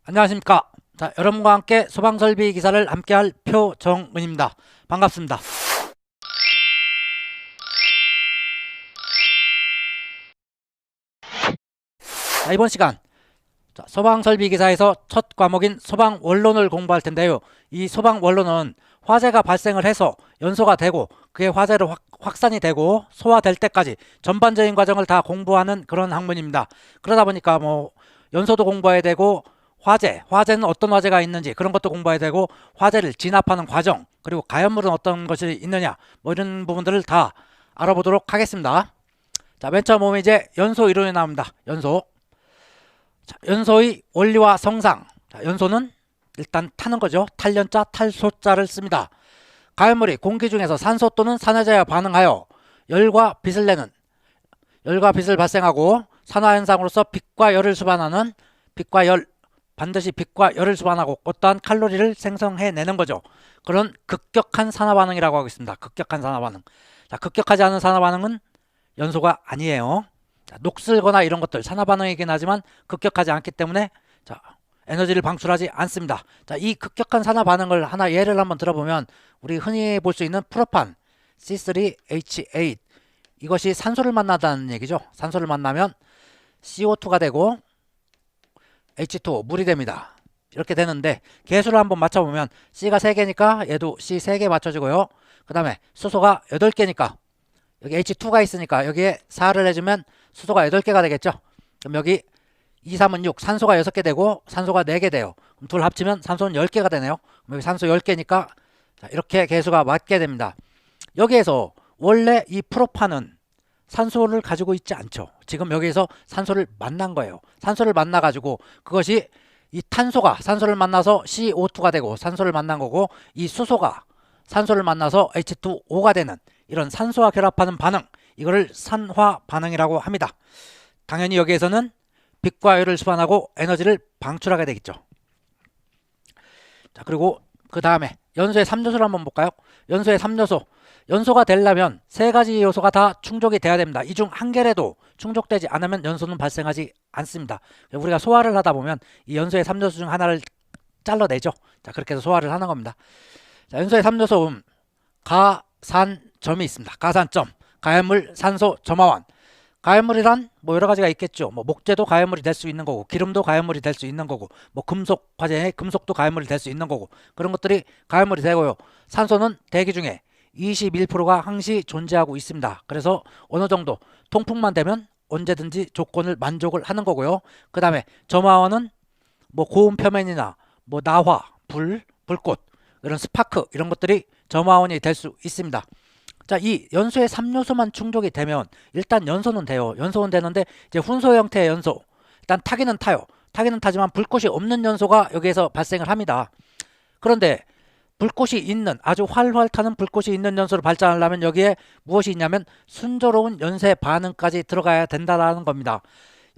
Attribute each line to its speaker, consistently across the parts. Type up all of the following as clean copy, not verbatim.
Speaker 1: 안녕하십니까. 자, 여러분과 함께 소방설비 기사를 함께할 표정은입니다. 반갑습니다. 자, 이번 시간 소방설비 기사에서 첫 과목인 소방원론을 공부할 텐데요. 이 소방원론은 화재가 발생을 해서 연소가 되고 그게 화재로 확산이 되고 소화될 때까지 전반적인 과정을 다 공부하는 그런 학문입니다. 그러다 보니까 연소도 공부해야 되고 화재는 어떤 화재가 있는지 그런 것도 공부해야 되고 화재를 진압하는 과정 그리고 가연물은 어떤 것이 있느냐 이런 부분들을 다 알아보도록 하겠습니다. 자, 맨 처음 보면 이제 연소 이론이 나옵니다. 연소의 원리와 성상. 자, 연소는 일단 타는 거죠. 탈연자, 탈소자를 씁니다. 가연물이 공기 중에서 산소 또는 산화제와 반응하여 열과 빛을 발생하고 산화현상으로서 빛과 열을 수반하는 반드시 빛과 열을 수반하고 어떠한 칼로리를 생성해내는 거죠. 그런 급격한 산화반응이라고 하고 있습니다. 급격한 산화반응. 자, 급격하지 않은 산화반응은 연소가 아니에요. 자, 녹슬거나 이런 것들 산화반응이긴 하지만 급격하지 않기 때문에 에너지를 방출하지 않습니다. 자, 이 급격한 산화반응을 하나 예를 한번 들어보면 우리 흔히 볼 수 있는 프로판 C3H8 이것이 산소를 만나다는 얘기죠. 산소를 만나면 CO2가 되고 H2O 물이 됩니다. 이렇게 되는데 개수를 한번 맞춰보면 C가 3개니까 얘도 C 3개 맞춰지고요. 그 다음에 수소가 8개니까 여기 H2가 있으니까 여기에 4를 해주면 수소가 8개가 되겠죠. 그럼 여기 2, 3은 6 산소가 6개 되고 산소가 4개 돼요. 그럼 둘 합치면 산소는 10개가 되네요. 그럼 여기 산소 10개니까 이렇게 개수가 맞게 됩니다. 여기에서 원래 이 프로판은 산소를 가지고 있지 않죠. 지금 여기에서 산소를 만난 거예요. 산소를 만나가지고 그것이 이 탄소가 산소를 만나서 CO2가 되고 산소를 만난 거고 이 수소가 산소를 만나서 H2O가 되는 이런 산소와 결합하는 반응 이거를 산화 반응이라고 합니다. 당연히 여기에서는 빛과 열을 수반하고 에너지를 방출하게 되겠죠. 자, 그리고 그 다음에 연소의 3요소를 한번 볼까요? 연소의 3요소 연소가 되려면 3가지 요소가 다 충족이 돼야 됩니다. 이 중 한 개라도 충족되지 않으면 연소는 발생하지 않습니다. 우리가 소화를 하다 보면 이 연소의 3요소 중 하나를 잘라내죠. 자, 그렇게 해서 소화를 하는 겁니다. 자, 연소의 3요소 가산점이 있습니다. 가산점, 가연물, 산소, 점화원. 가연물이란 여러 가지가 있겠죠. 목재도 가연물이 될 수 있는 거고 기름도 가연물이 될 수 있는 거고 금속 화재에 금속도 가연물이 될 수 있는 거고 그런 것들이 가연물이 되고요. 산소는 대기 중에 21%가 항시 존재하고 있습니다. 그래서 어느 정도 통풍만 되면 언제든지 조건을 만족을 하는 거고요. 그 다음에 점화원은 고온 표면이나 나화, 불꽃 이런 스파크 이런 것들이 점화원이 될 수 있습니다. 자, 이 연소의 3요소만 충족이 되면 일단 연소는 돼요. 연소는 되는데 이제 훈소 형태의 연소 일단 타기는 타요. 타기는 타지만 불꽃이 없는 연소가 여기에서 발생을 합니다. 그런데 불꽃이 있는 아주 활활 타는 불꽃이 있는 연소를 발전하려면 여기에 무엇이 있냐면 순조로운 연쇄 반응까지 들어가야 된다는 겁니다.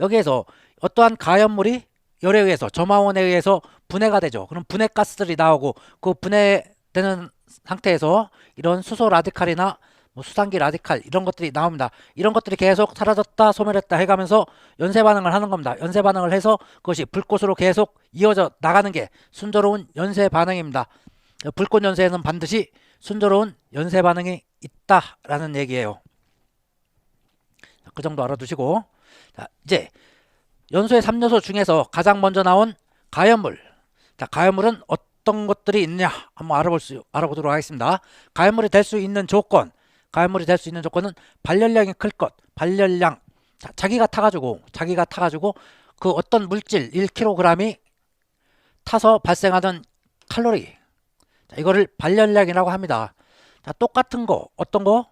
Speaker 1: 여기에서 어떠한 가연물이 열에 의해서 점화원에 의해서 분해가 되죠. 그럼 분해 가스들이 나오고 그 분해되는 상태에서 이런 수소 라디칼이나 수상기 라디칼 이런 것들이 나옵니다. 이런 것들이 계속 사라졌다 소멸했다 해가면서 연쇄 반응을 하는 겁니다. 연쇄 반응을 해서 그것이 불꽃으로 계속 이어져 나가는 게 순조로운 연쇄 반응입니다. 불꽃 연쇄에는 반드시 순조로운 연쇄 반응이 있다라는 얘기예요. 그 정도 알아두시고 자, 이제 연소의 3요소 중에서 가장 먼저 나온 가연물. 자, 가연물은 어떤 것들이 있느냐 한번 알아보도록 하겠습니다. 가연물이 될 수 있는 조건은 발열량이 클 것. 발열량. 자, 자기가 타가지고 그 어떤 물질 1kg이 타서 발생하는 칼로리. 자, 이거를 발열량이라고 합니다. 자, 똑같은 거 어떤 거?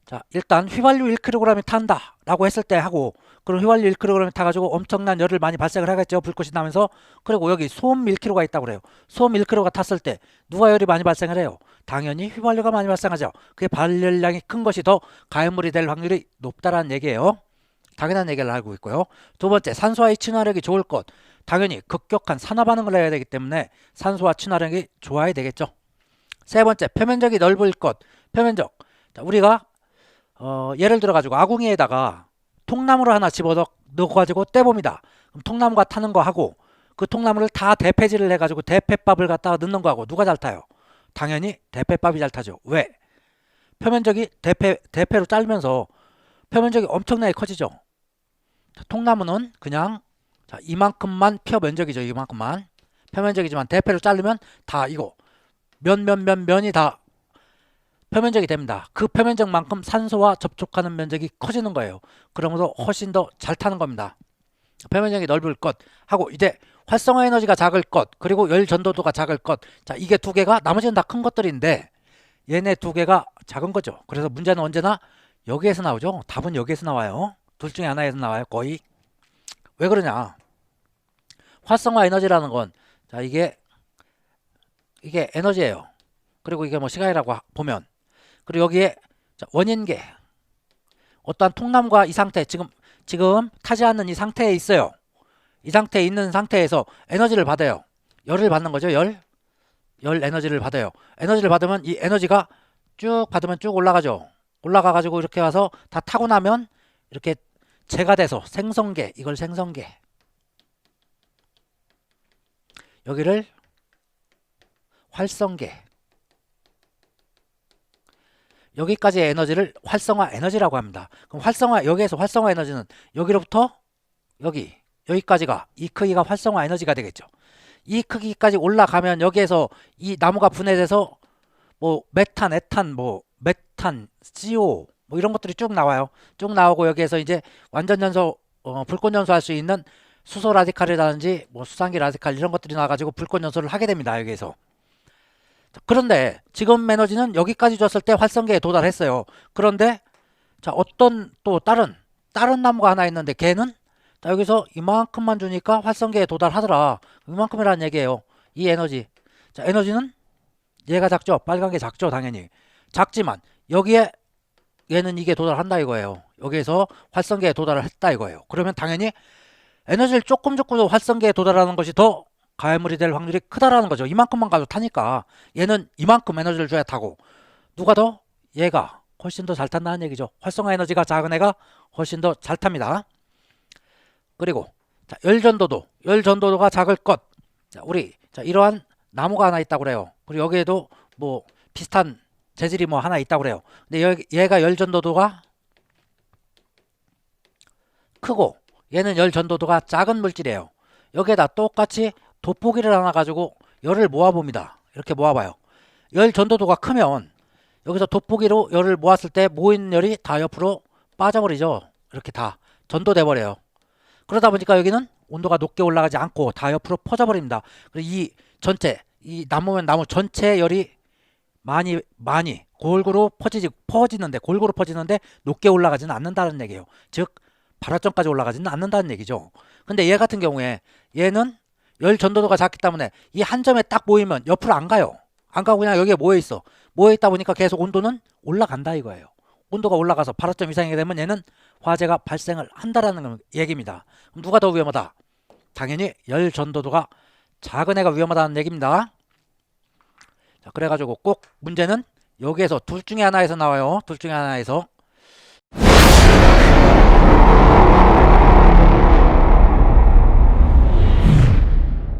Speaker 1: 자, 일단 휘발유 1kg이 탄다 라고 했을 때 하고 그럼 휘발유 1kg이 타가지고 엄청난 열을 많이 발생을 하겠죠. 불꽃이 나면서. 그리고 여기 소음 1kg가 있다고 그래요. 소음 1kg가 탔을 때 누가 열이 많이 발생을 해요? 당연히 휘발유가 많이 발생하죠. 그게 발열량이 큰 것이 더 가연물이 될 확률이 높다라는 얘기예요. 당연한 얘기를 알고 있고요. 두 번째, 산소와의 친화력이 좋을 것. 당연히 급격한 산화 반응을 해야 되기 때문에 산소와 친화력이 좋아야 되겠죠. 세 번째, 표면적이 넓을 것. 표면적. 자, 우리가 예를 들어 가지고 아궁이에다가 통나무를 하나 집어 넣어 가지고 떼봅니다. 그럼 통나무가 타는 거 하고 그 통나무를 다 대패질을 해가지고 대패밥을 갖다가 넣는 거하고 누가 잘 타요? 당연히 대패밥이 잘 타죠. 왜? 표면적이 대패로 자르면서 표면적이 엄청나게 커지죠. 통나무는 그냥 자, 이만큼만 표 면적이죠. 이만큼만 표면적이지만 대패로 자르면 다 이거 면이 다 표면적이 됩니다. 그 표면적만큼 산소와 접촉하는 면적이 커지는 거예요. 그러므로 훨씬 더 잘 타는 겁니다. 표면적이 넓을 것 하고 이제 활성화 에너지가 작을 것 그리고 열 전도도가 작을 것. 자, 이게 두 개가 나머지는 다 큰 것들인데 얘네 두 개가 작은 거죠. 그래서 문제는 언제나 여기에서 나오죠. 답은 여기에서 나와요. 둘 중에 하나에서 나와요. 거의. 왜 그러냐? 활성화 에너지라는 건 자, 이게 에너지예요. 그리고 이게 뭐 시간이라고 보면 그리고 여기에 자, 원인계 어떠한 통나무가 이 상태 지금 타지 않는 이 상태에 있어요. 이 상태에 있는 상태에서 에너지를 받아요. 열을 받는 거죠. 열 에너지를 받아요. 에너지를 받으면 이 에너지가 쭉 받으면 쭉 올라가죠. 올라가 가지고 이렇게 와서 다 타고 나면 이렇게 재가 돼서 생성계 이걸 생성계 여기를 활성계 여기까지의 에너지를 활성화 에너지라고 합니다. 그럼 여기에서 활성화 에너지는 여기로부터 여기까지가 이 크기가 활성화 에너지가 되겠죠. 이 크기까지 올라가면 여기에서 이 나무가 분해돼서 뭐 메탄, 에탄, 뭐 메탄, CO 뭐 이런 것들이 쭉 나와요. 쭉 나오고 여기에서 이제 완전 연소, 불꽃 연소할 수 있는 수소 라디칼이라든지 뭐 수산기 라디칼 이런 것들이 나와가지고 불꽃 연소를 하게 됩니다. 여기에서. 그런데 지금 에너지는 여기까지 줬을 때 활성계에 도달했어요. 그런데 자 어떤 또 다른 나무가 하나 있는데 걔는 자 여기서 이만큼만 주니까 활성계에 도달하더라. 이만큼이라는 얘기예요. 이 에너지. 자 에너지는 얘가 작죠. 빨간 게 작죠. 당연히. 작지만 여기에 얘는 이게 도달한다 이거예요. 여기에서 활성계에 도달을 했다 이거예요. 그러면 당연히 에너지를 조금 줘도 활성계에 도달하는 것이 더 가해물이 될 확률이 크다라는 거죠. 이만큼만 가도 타니까 얘는 이만큼 에너지를 줘야 타고 누가 더? 얘가 훨씬 더 잘 탄다는 얘기죠. 활성화 에너지가 작은 애가 훨씬 더 잘 탑니다. 그리고 자, 열 전도도가 작을 것. 자, 우리 이러한 나무가 하나 있다고 그래요. 그리고 여기에도 뭐 비슷한 재질이 뭐 하나 있다고 그래요. 근데 얘가 열 전도도가 크고 얘는 열 전도도가 작은 물질이에요. 여기에다 똑같이 돋보기를 하나 가지고 열을 모아봅니다. 이렇게 모아봐요. 열 전도도가 크면 여기서 돋보기로 열을 모았을 때 모인 열이 다 옆으로 빠져버리죠. 이렇게 다 전도돼 버려요. 그러다 보니까 여기는 온도가 높게 올라가지 않고 다 옆으로 퍼져버립니다. 그리고 이 전체 이 나무면 나무 전체의 열이 많이 골고루 퍼지는데 높게 올라가지는 않는다는 얘기예요. 즉 발화점까지 올라가지는 않는다는 얘기죠. 근데 얘 같은 경우에 얘는 열 전도도가 작기 때문에 이 한 점에 딱 모이면 옆으로 안 가요. 안 가고 그냥 여기에 모여있어. 모여있다 보니까 계속 온도는 올라간다 이거예요. 온도가 올라가서 발화점 이상이 되면 얘는 화재가 발생을 한다라는 얘기입니다. 그럼 누가 더 위험하다? 당연히 열 전도도가 작은 애가 위험하다는 얘기입니다. 자, 그래가지고 꼭 문제는 여기에서 둘 중에 하나에서 나와요. 둘 중에 하나에서